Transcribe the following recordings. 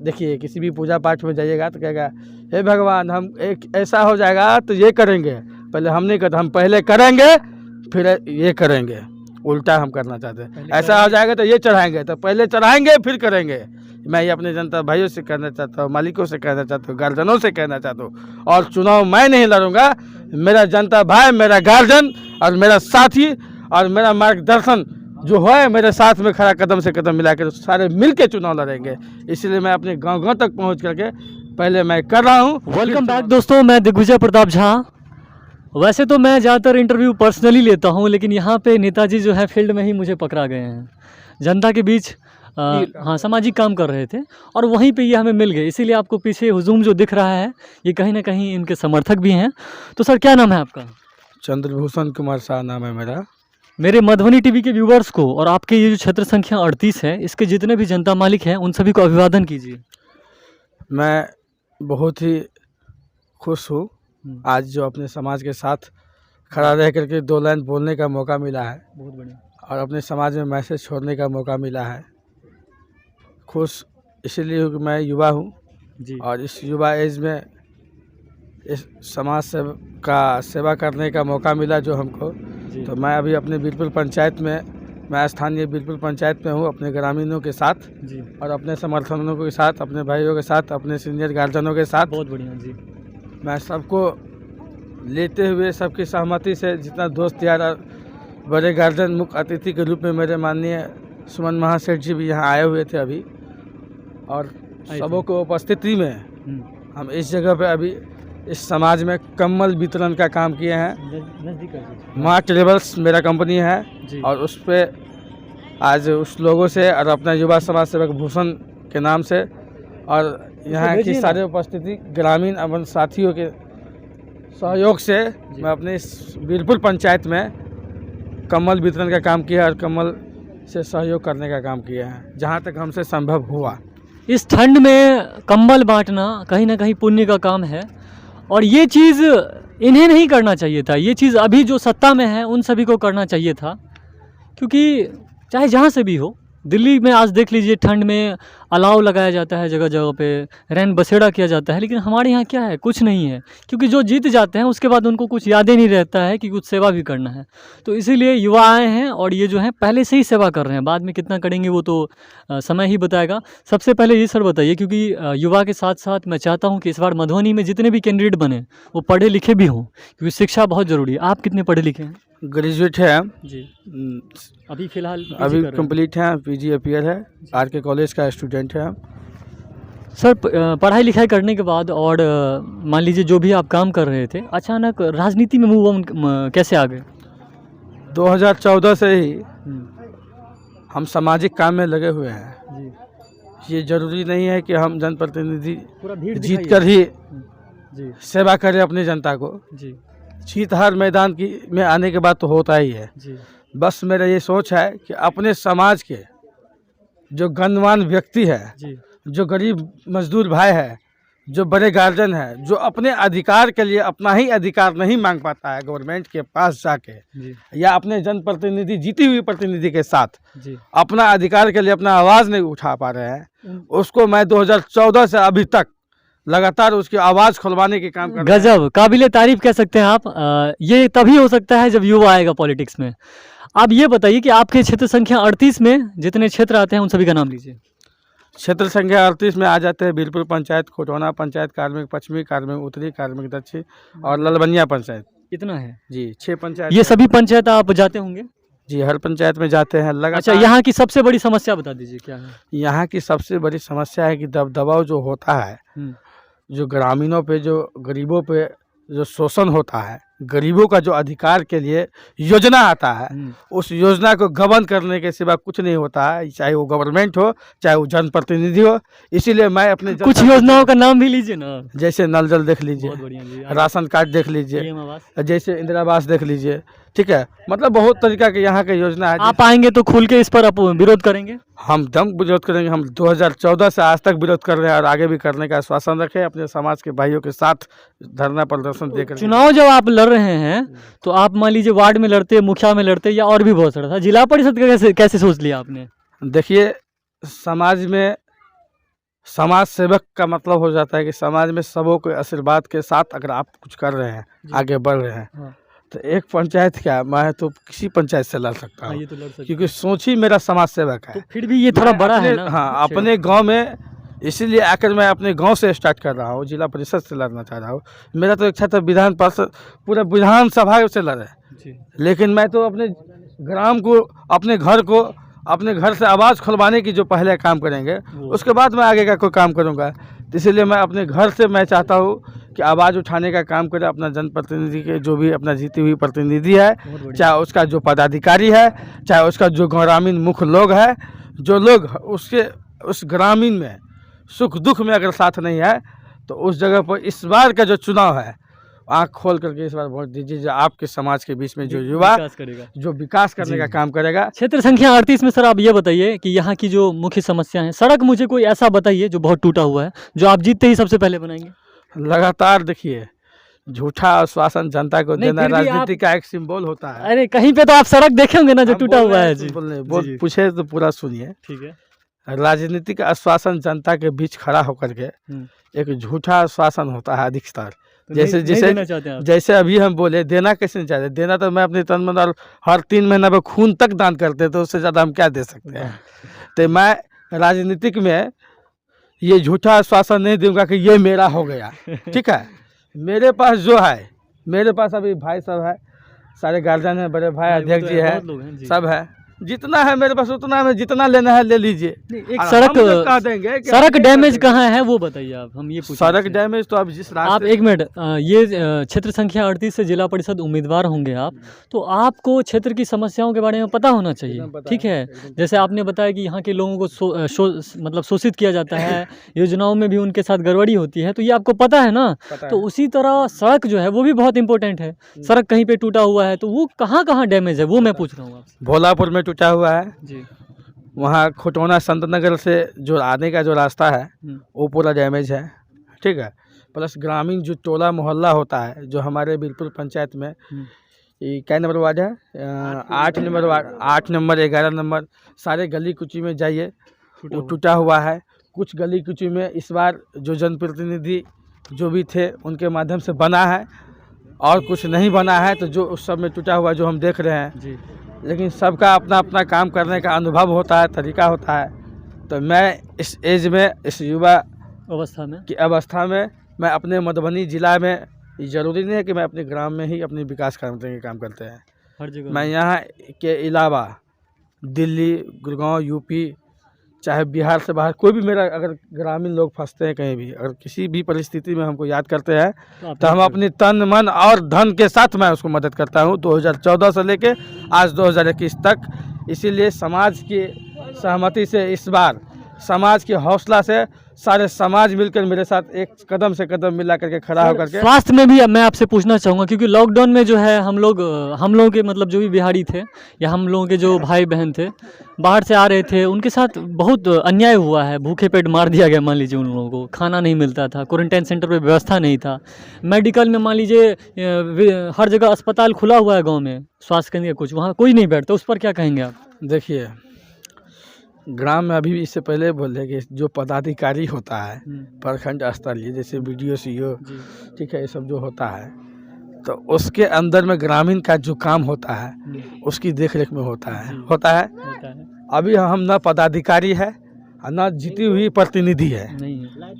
देखिए किसी भी पूजा पाठ में जाइएगा तो कहेगा हे भगवान हम एक ऐसा हो जाएगा तो ये करेंगे, पहले हम नहीं करते, हम पहले करेंगे फिर ये करेंगे, उल्टा हम करना चाहते हैं। ऐसा हो जाएगा तो ये चढ़ाएंगे, तो पहले चढ़ाएंगे फिर करेंगे। मैं ये अपने जनता भाइयों से कहना चाहता हूँ, मालिकों से कहना चाहता हूँ, गार्जियनों से कहना चाहता हूँ। और चुनाव मैं नहीं लड़ूंगा, मेरा जनता भाई, मेरा गार्जियन और मेरा साथी और मेरा मार्गदर्शन जो है मेरे साथ में खड़ा, कदम से कदम मिला कर सारे मिल के चुनाव लड़ेंगे। इसलिए मैं अपने गाँव तक पहुँच करके पहले मैं कर रहा हूँ। वेलकम बैक दोस्तों, मैं दिग्विजय प्रताप झा। वैसे तो मैं ज़्यादातर इंटरव्यू पर्सनली लेता हूं, लेकिन यहाँ पे नेताजी जो है फील्ड में ही मुझे पकड़ा गए हैं। जनता के बीच हाँ सामाजिक काम कर रहे थे और वहीं पे ये हमें मिल गए। इसीलिए आपको पीछे हुजूम जो दिख रहा है ये कहीं ना कहीं इनके समर्थक भी हैं। तो सर क्या नाम है आपका? चंद्रभूषण कुमार शाह नाम है मेरा। मेरे मधुबनी टीवी के व्यूवर्स को और आपके ये जो क्षेत्र संख्या 38 है इसके जितने भी जनता मालिक हैं उन सभी को अभिवादन कीजिए। मैं बहुत ही खुश हूँ आज जो अपने समाज के साथ खड़ा रह करके 2 लाइन बोलने का मौका मिला है। बहुत बढ़िया। और अपने समाज में मैसेज छोड़ने का मौका मिला है। खुश इसलिए हूँ कि मैं युवा हूँ जी। और इस युवा एज में इस समाज का सेवा करने का मौका मिला जो हमको। तो मैं अभी अपने बीरपुर पंचायत में, मैं स्थानीय बीरपुर पंचायत में हूँ अपने ग्रामीणों के साथ जी। और अपने समर्थनों के साथ, अपने भाइयों के साथ, अपने सीनियर गार्जियनों के साथ। बहुत बढ़िया जी। मैं सबको लेते हुए सबकी सहमति से, जितना दोस्त यार और बड़े गार्जियन, मुख्य अतिथि के रूप में मेरे माननीय सुमन महासेठ जी भी यहाँ आए हुए थे अभी, और सबों को उपस्थिति में हम इस जगह पे अभी इस समाज में कम्बल वितरण का काम किए हैं। माँ ट्रेवल्स मेरा कंपनी है और उस पर आज उस लोगों से और अपना युवा समाज सेवक भूषण के नाम से और यहाँ की सारे उपस्थिति ग्रामीण एवं साथियों के सहयोग से मैं अपने इस बीरपुर पंचायत में कम्बल वितरण का काम किया और कम्बल से सहयोग करने का काम किया है जहाँ तक हमसे संभव हुआ। इस ठंड में कंबल बांटना कहीं ना कहीं पुण्य का काम है और ये चीज़ इन्हें नहीं करना चाहिए था। ये चीज़ अभी जो सत्ता में है उन सभी को करना चाहिए था, क्योंकि चाहे जहाँ से भी हो, दिल्ली में आज देख लीजिए ठंड में अलाव लगाया जाता है, जगह जगह पे रैन बसेड़ा किया जाता है, लेकिन हमारे यहाँ क्या है? कुछ नहीं है, क्योंकि जो जीत जाते हैं उसके बाद उनको कुछ याद ही नहीं रहता है कि कुछ सेवा भी करना है। तो इसीलिए युवा आए हैं और ये जो है पहले से ही सेवा कर रहे हैं, बाद में कितना करेंगे वो तो समय ही बताएगा। सबसे पहले ये सर बताइए, क्योंकि युवा के साथ साथ मैं चाहता हूँ कि इस बार मधुबनी में जितने भी कैंडिडेट बने वो पढ़े लिखे भी हों, क्योंकि शिक्षा बहुत ज़रूरी है। आप कितने पढ़े लिखे हैं? ग्रेजुएट है जी। अभी फिलहाल अभी कंप्लीट है, पीजी अपीयर है, आरके कॉलेज का स्टूडेंट है। सर पढ़ाई लिखाई करने के बाद और मान लीजिए जो भी आप काम कर रहे थे, अचानक राजनीति में मूव ऑन कैसे आ गए? 2014 से ही हम सामाजिक काम में लगे हुए हैं जी। ये जरूरी नहीं है कि हम जनप्रतिनिधि जीत कर ही जी सेवा करें अपनी जनता को जी। जीत हर मैदान की में आने के बाद तो होता ही है जी। बस मेरा ये सोच है कि अपने समाज के जो गणमान्य व्यक्ति है जी, जो गरीब मजदूर भाई है, जो बड़े गार्जियन है, जो अपने अधिकार के लिए अपना ही अधिकार नहीं मांग पाता है गवर्नमेंट के पास जाके या अपने जनप्रतिनिधि, जीती हुई प्रतिनिधि के साथ जी, अपना अधिकार के लिए अपना आवाज़ नहीं उठा पा रहे हैं, उसको मैं 2014 से अभी तक लगातार उसकी आवाज़ खुलवाने के काम कर। गजब, काबिले तारीफ कह सकते हैं आप। ये तभी हो सकता है जब युवा आएगा पॉलिटिक्स में। आप ये बताइए कि आपके क्षेत्र संख्या 38 में जितने क्षेत्र आते हैं उन सभी का नाम लीजिए। क्षेत्र संख्या 38 में आ जाते हैं बीरपुर पंचायत, खोटौना पंचायत, कार्मिक पश्चिमी, कार्मिक उत्तरी, कार्मिक दक्षिण और ललबनिया पंचायत। इतना है जी, 6 पंचायत। ये सभी पंचायत आप जाते होंगे? जी, हर पंचायत में जाते हैं लगातार। अच्छा, यहाँ की सबसे बड़ी समस्या बता दीजिए क्या है? यहाँ की सबसे बड़ी समस्या है कि दबाव जो होता है, जो ग्रामीणों पे, जो गरीबों पे जो शोषण होता है, गरीबों का जो अधिकार के लिए योजना आता है, उस योजना को गबन करने के सिवा कुछ नहीं होता है, चाहे वो गवर्नमेंट हो, चाहे वो जनप्रतिनिधि हो। इसीलिए मैं अपने कुछ योजनाओं का नाम भी लीजिए ना, जैसे नल जल देख लीजिए, राशन कार्ड देख लीजिए, जैसे इंदिरा आवास देख लीजिए, ठीक है। मतलब बहुत तरीका के यहाँ के योजना है। आप आएंगे तो खुल के इस पर आप विरोध करेंगे? हम दम विरोध करेंगे। हम 2014 से आज तक विरोध कर रहे हैं और आगे भी करने का आश्वासन रखें। अपने समाज के भाइयों के साथ धरना प्रदर्शन देकर। चुनाव जब आप लड़ रहे हैं तो आप मान लीजिए वार्ड में लड़ते, मुखिया में लड़ते, या और भी बहुत सारा था, जिला परिषद का कैसे सोच लिया आपने? देखिए, समाज में समाज सेवक का मतलब हो जाता है कि समाज में सबों के आशीर्वाद के साथ अगर आप कुछ कर रहे हैं, आगे बढ़ रहे हैं, हाँ तो एक पंचायत क्या, मैं तो किसी पंचायत से लड़ सकता हाँ, हूँ, ये तो लड़ सकते क्योंकि सोच ही मेरा समाज सेवक तो है। फिर भी ये थोड़ा मैं बड़ा है अपने, ना हाँ, क्षेत्र। अपने गांव में, इसीलिए आकर मैं अपने गांव से स्टार्ट कर रहा हूँ, जिला परिषद से लड़ना चाह रहा हूँ। मेरा तो इच्छा था विधान पार्षद, पूरा विधानसभा से लड़े, जी लेकिन मैं तो अपने ग्राम को, अपने घर को, अपने घर से आवाज़ खुलवाने की जो पहले काम करेंगे, वो। उसके बाद मैं आगे का कोई काम करूँगा। तो इसीलिए मैं अपने घर से मैं चाहता हूँ कि आवाज़ उठाने का काम करे अपना जनप्रतिनिधि के, जो भी अपना जीती हुई प्रतिनिधि है, बहुत बढ़िया। चाहे उसका जो पदाधिकारी है, चाहे उसका जो ग्रामीण मुख्य लोग है, जो लोग उसके उस ग्रामीण में सुख दुख में अगर साथ नहीं है, तो उस जगह पर इस बार का जो चुनाव है, आँख खोल करके इस बार वोट दीजिए। जो आपके समाज के बीच में जो युवा विकास करेगा। जो विकास करने जी। का काम करेगा। क्षेत्र संख्या 38 में सर आप ये बताइए कि यहाँ की जो मुख्य समस्या है, सड़क मुझे कोई ऐसा बताइए जो बहुत टूटा हुआ है, जो आप जीतते ही सबसे पहले बनाएंगे। लगातार देखिए, झूठा आश्वासन जनता को नहीं, देना फिर भी राजनीति का एक सिंबल होता है। अरे कहीं पे तो आप सड़क देखे होंगे ना जो हम टूटा बोल हुआ रहे है। हैं, जी बोल रहे हैं, जी। पूछे तो पूरा सुनिए। ठीक है। राजनीतिक आश्वासन जनता के बीच खड़ा होकर के एक झूठा आश्वासन होता है अधिकतर। तो जैसे नहीं देना जैसे चाहते हैं आप। जैसे अभी हम बोले, देना कैसे नहीं चाहते, देना तो मैं अपने तन मन और हर 3 महीना में खून तक दान करते, तो उससे ज़्यादा हम क्या दे सकते हैं। तो मैं राजनीतिक में ये झूठा आश्वासन नहीं दूंगा कि ये मेरा हो गया। ठीक है, मेरे पास जो है, मेरे पास अभी भाई सब है, सारे गार्जियन हैं, बड़े भाई अध्यक्ष जी है, सब है, जितना है मेरे पास उतना है, जितना लेना है ले लीजिए। एक और सड़क हम जो कह देंगे कि सड़क हम डैमेज कर कहाँ है वो बताइए आप, हम ये पूछ रहे सड़क थे। डैमेज तो अब जिस आप रास्ते, एक मिनट, ये क्षेत्र संख्या 38 से जिला परिषद उम्मीदवार होंगे आप, तो आपको क्षेत्र की समस्याओं के बारे में पता होना चाहिए। एकदम पता ठीक है, है, एकदम जैसे आपने बताया कि यहाँ के लोगों को मतलब शोषित किया जाता है, योजनाओं में भी उनके साथ गड़बड़ी होती है, तो ये आपको पता है ना। पता तो है। उसी तरह सड़क जो है वो भी बहुत इंपॉर्टेंट है। सड़क कहीं पे टूटा हुआ है तो वो कहाँ कहाँ डैमेज है वो मैं पूछ रहा हूँ आपसे। भोलापुर में टूटा हुआ है, जी। वहाँ खुटौना संत नगर से जो आने का जो रास्ता है वो पूरा डैमेज है। ठीक है, प्लस ग्रामीण जो टोला मोहल्ला होता है, जो हमारे बीरपुर पंचायत में, ये क्या नंबर वार्ड है, 8 नंबर वार्ड, 8 नंबर 11 नंबर, सारे गली कुची में जाइए वो टूटा हुआ है। कुछ गली कुची में इस बार जो जनप्रतिनिधि जो भी थे उनके माध्यम से बना है, और कुछ नहीं बना है, तो जो उस सब में टूटा हुआ जो हम देख रहे हैं जी। लेकिन सबका अपना अपना काम करने का अनुभव होता है, तरीका होता है। तो मैं इस एज में, इस युवा अवस्था में मैं अपने मधुबनी ज़िला में, ये ज़रूरी नहीं है कि मैं अपने ग्राम में ही अपने विकास करने के काम करते हैं, हर जगह मैं यहाँ के अलावा दिल्ली, गुड़गांव, यूपी, चाहे बिहार से बाहर कोई भी मेरा अगर ग्रामीण लोग फंसते हैं कहीं भी, अगर किसी भी परिस्थिति में हमको याद करते हैं, तो हम अपने तन मन और धन के साथ मैं उसको मदद करता हूँ, 2014 से लेके आज 2021 तक। इसीलिए समाज की सहमति से, इस बार समाज के हौसला से सारे समाज मिलकर मेरे साथ एक कदम से कदम मिला करके खड़ा होकर के। स्वास्थ्य में भी अब मैं आपसे पूछना चाहूँगा, क्योंकि लॉकडाउन में जो है हम लोगों के मतलब जो भी बिहारी थे या हम लोगों के जो भाई बहन थे बाहर से आ रहे थे, उनके साथ बहुत अन्याय हुआ है। भूखे पेट मार दिया गया, मान लीजिए उन लोगों को खाना नहीं मिलता था, क्वारंटाइन सेंटर पे व्यवस्था नहीं था, मेडिकल में मान लीजिए हर जगह अस्पताल खुला हुआ है गाँव में, स्वास्थ्य केंद्र कुछ, वहाँ कोई नहीं बैठता, उस पर क्या कहेंगे आप? देखिए, ग्राम में अभी इससे पहले बोले कि जो पदाधिकारी होता है प्रखंड स्तरीय, जैसे BDO CO, ठीक है, ये सब जो होता है, तो उसके अंदर में ग्रामीण का जो काम होता है उसकी देखरेख में होता है। अभी हम न पदाधिकारी है न जीती हुई प्रतिनिधि है,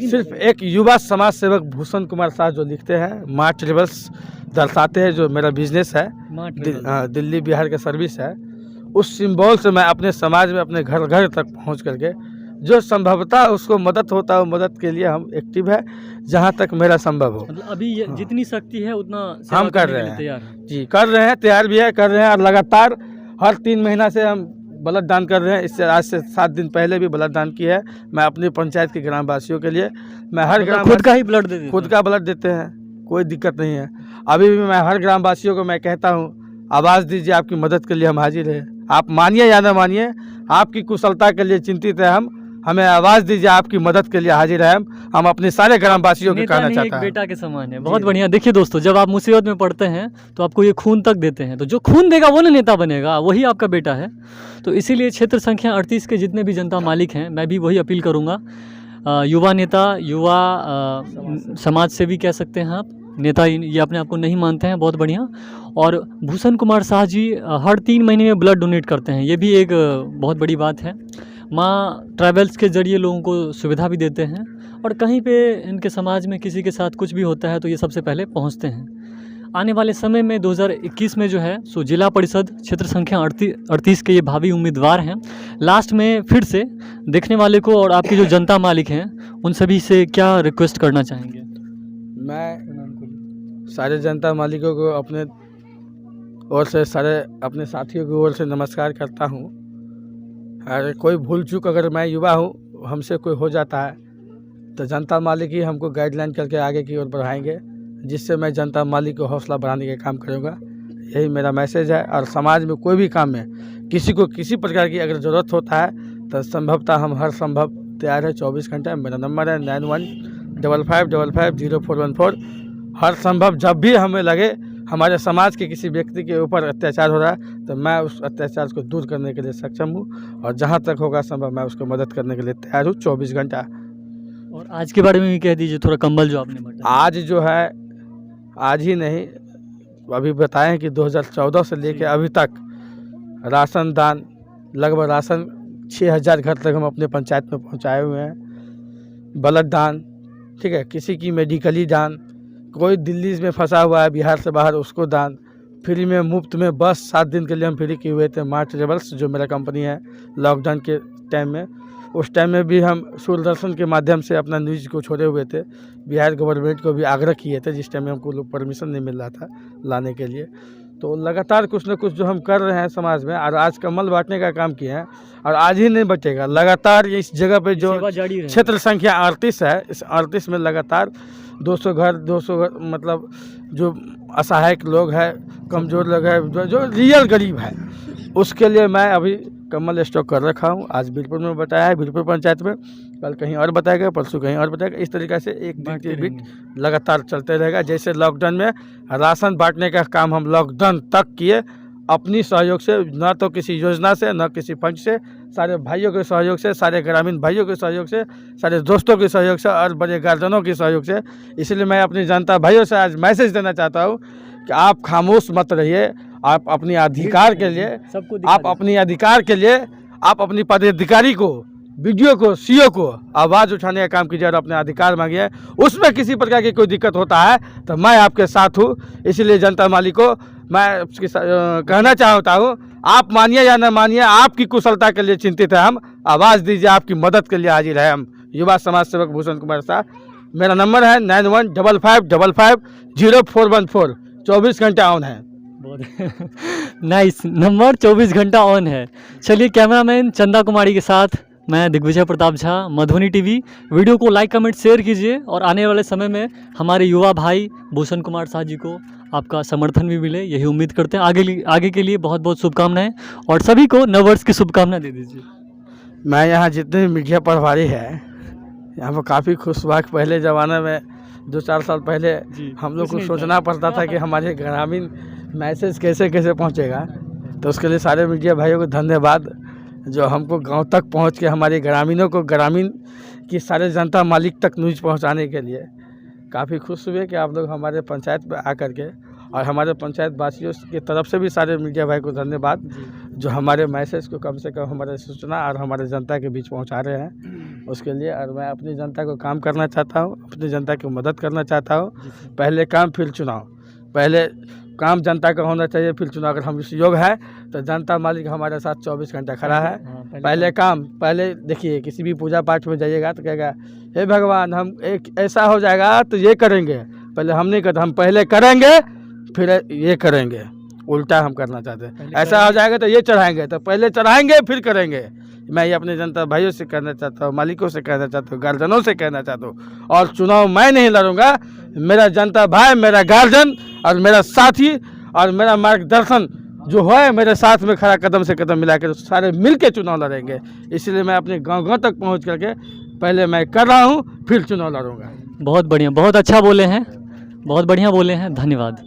सिर्फ एक युवा समाज सेवक भूषण कुमार शाह जो लिखते हैं, माँ ट्रेवल्स दर्शाते हैं, जो मेरा बिजनेस है, दिल्ली बिहार का सर्विस है, उस सिंबल से मैं अपने समाज में अपने घर घर तक पहुंच करके जो संभवतः उसको मदद होता है, मदद के लिए हम एक्टिव है, जहां तक मेरा संभव हो। मतलब अभी जितनी शक्ति है उतना हम कर रहे हैं, जी कर रहे हैं, तैयार भी है, कर रहे हैं, और लगातार हर 3 महीना से हम ब्लड दान कर रहे हैं। इससे आज से 7 दिन पहले भी ब्लड दान किया है मैं अपनी पंचायत के ग्रामवासियों के लिए। मैं हर ग्राम खुद का ही ब्लड देते हैं? खुद का ब्लड देते हैं, कोई दिक्कत नहीं है। अभी भी मैं हर ग्रामवासियों को मैं कहता हूँ, आवाज़ दीजिए, आपकी मदद के लिए हम हाजिर हैं। आप मानिए या ना मानिए, आपकी कुशलता के लिए चिंतित है हम, हमें आवाज़ दीजिए, आपकी मदद के लिए हाजिर है हम अपने सारे ग्रामवासियों को कहना चाहता हूँ। बेटा के समान है, बहुत बढ़िया। देखिए दोस्तों, जब आप मुसीबत में पड़ते हैं तो आपको ये खून तक देते हैं, तो जो खून देगा वो ना नेता बनेगा, वही आपका बेटा है। तो इसीलिए क्षेत्र संख्या 38 के जितने भी जनता मालिक हैं, मैं भी वही अपील करूँगा, युवा नेता, युवा समाज सेवी कह सकते हैं आप, नेता ये अपने आप को नहीं मानते हैं, बहुत बढ़िया। और भूषण कुमार शाह जी हर 3 महीने में ब्लड डोनेट करते हैं, ये भी एक बहुत बड़ी बात है। माँ ट्रैवल्स के ज़रिए लोगों को सुविधा भी देते हैं, और कहीं पे इनके समाज में किसी के साथ कुछ भी होता है तो ये सबसे पहले पहुंचते हैं। आने वाले समय में 2021 में जो है सो जिला परिषद क्षेत्र संख्या 38 के ये भावी उम्मीदवार हैं। लास्ट में फिर से देखने वाले को और आपके जो जनता मालिक हैं उन सभी से क्या रिक्वेस्ट करना चाहेंगे? मैं सारे जनता मालिकों को अपने ओर से, सारे अपने साथियों की ओर से नमस्कार करता हूँ। अगर कोई भूल चूक, अगर मैं युवा हूँ, हमसे कोई हो जाता है तो जनता मालिक ही हमको गाइडलाइन करके आगे की ओर बढ़ाएंगे, जिससे मैं जनता मालिक को हौसला बढ़ाने का काम करूँगा। यही मेरा मैसेज है। और समाज में कोई भी काम में किसी को किसी प्रकार की अगर ज़रूरत होता है तो संभवतः हम हर संभव तैयार है 24 घंटे। मेरा नंबर है 9155550414। हर संभव जब भी हमें लगे हमारे समाज के किसी व्यक्ति के ऊपर अत्याचार हो रहा है तो मैं उस अत्याचार को दूर करने के लिए सक्षम हूँ, और जहाँ तक होगा संभव मैं उसको मदद करने के लिए तैयार हूँ 24 घंटा। और आज के बारे में भी कह दीजिए थोड़ा, कंबल जो आपने बताया। आज जो है, आज ही नहीं, अभी बताएं कि 2014 से लेकर अभी तक राशन दान, लगभग राशन 6000 घर तक हम अपने पंचायत में पहुंचाए हुए हैं। ब्लड दान, ठीक है, किसी की मेडिकली दान, कोई दिल्ली में फंसा हुआ है बिहार से बाहर, उसको दान, फ्री में मुफ्त में बस 7 दिन के लिए हम फ्री किए हुए थे। माँ ट्रेवल्स जो मेरा कंपनी है, लॉकडाउन के टाइम में, उस टाइम में भी हम दूरदर्शन के माध्यम से अपना न्यूज़ को छोड़े हुए थे। बिहार गवर्नमेंट को भी आग्रह किए थे, जिस टाइम में हमको परमिशन नहीं मिल रहा था लाने के लिए। तो लगातार कुछ न कुछ जो हम कर रहे हैं समाज में, और आज कंबल बांटने का काम किए हैं, और आज ही नहीं बचेगा। लगातार इस जगह पे जो क्षेत्र संख्या 38 है, इस 38 में लगातार 200 घर मतलब जो असहायक लोग हैं, कमज़ोर लोग हैं, जो रियल गरीब है, उसके लिए मैं अभी कम्बल स्टॉक कर रखा हूँ। आज बीरपुर में बताया है, बीरपुर पंचायत में, कल कहीं और बताएगा, परसों कहीं और बताएगा। इस तरीके से एक बीट लगातार चलते रहेगा। जैसे लॉकडाउन में राशन बांटने का काम हम लॉकडाउन तक किए, अपनी सहयोग से, ना तो किसी योजना से, ना किसी फंड से, सारे भाइयों के सहयोग से, सारे ग्रामीण भाइयों के सहयोग से, सारे दोस्तों के सहयोग से, और बड़े गार्जियनों के सहयोग से। इसलिए मैं अपनी जनता भाइयों से आज मैसेज देना चाहता हूँ कि आप खामोश मत रहिए। आप अपने अधिकार के लिए, आप अपने अधिकार के लिए, आप अपनी पदाधिकारी को, वीडियो को, सीओ को आवाज़ उठाने का काम कीजिए और अपने अधिकार मांगिए। उसमें किसी प्रकार की कोई दिक्कत होता है तो मैं आपके साथ हूँ। इसलिए जनता मालिक को मैं कहना चाहता हूँ, आप मानिए या न मानिए, आपकी कुशलता के लिए चिंतित है हम। आवाज़ दीजिए, आपकी मदद के लिए हाजिर है हम। युवा समाज सेवक भूषण कुमार शाह। मेरा नंबर है 9155550414। 24 घंटा ऑन है। नाइस नंबर, 24 घंटा ऑन है। चलिए, कैमरामैन चंदा कुमारी के साथ मैं दिग्विजय प्रताप झा, मधुबनी टीवी। वीडियो को लाइक, कमेंट, शेयर कीजिए, और आने वाले समय में हमारे युवा भाई भूषण कुमार शाह जी को आपका समर्थन भी मिले, यही उम्मीद करते हैं। आगे के लिए बहुत बहुत शुभकामनाएं, और सभी को नववर्ष की शुभकामनाएं दे दीजिए। मैं यहाँ जितने मीडिया प्रभारी है, यहाँ पर काफ़ी खुश हुआ। पहले ज़माने में 2-4 साल पहले हम लोग को सोचना पड़ता था कि हमारे ग्रामीण मैसेज कैसे पहुँचेगा। तो उसके लिए सारे मीडिया भाइयों को धन्यवाद, जो हमको गांव तक पहुंच के हमारे ग्रामीणों को, ग्रामीण की सारे जनता मालिक तक न्यूज़ पहुंचाने के लिए काफ़ी खुश हुए कि आप लोग हमारे पंचायत पे आकर के, और हमारे पंचायत वासियों की तरफ से भी सारे मीडिया भाई को धन्यवाद, जो हमारे मैसेज को कम से कम हमारे सूचना और हमारे जनता के बीच पहुंचा रहे हैं उसके लिए। और मैं अपनी जनता को काम करना चाहता हूं, अपनी जनता की मदद करना चाहता हूं। पहले काम फिर चुनाव, पहले काम जनता का होना चाहिए, फिर चुनाव। अगर हम इस योग है तो जनता मालिक हमारे साथ 24 घंटा खड़ा है। पहले काम, पहले देखिए, किसी भी पूजा पाठ में जाइएगा तो कहेगा, हे भगवान, हम एक ऐसा हो जाएगा तो ये करेंगे। पहले हम नहीं करते, हम पहले करेंगे फिर ये करेंगे। उल्टा हम करना चाहते हैं। ऐसा हो जाएगा तो ये चढ़ाएंगे, तो पहले चढ़ाएंगे फिर करेंगे। मैं ये अपने जनता भाइयों से कहना चाहता हूँ, मालिकों से कहना चाहता हूँ, गार्जियनों से कहना चाहता हूँ। और चुनाव मैं नहीं लड़ूंगा, मेरा जनता भाई, मेरा गार्जियन और मेरा साथी और मेरा मार्गदर्शन जो है मेरे साथ में खड़ा, कदम से कदम मिला कर सारे मिल के चुनाव लड़ेंगे। इसलिए मैं अपने गाँव तक पहुँच करके पहले मैं कर रहा हूँ, फिर चुनाव लड़ूंगा। बहुत बढ़िया, बहुत अच्छा बोले हैं, बहुत बढ़िया बोले हैं, धन्यवाद।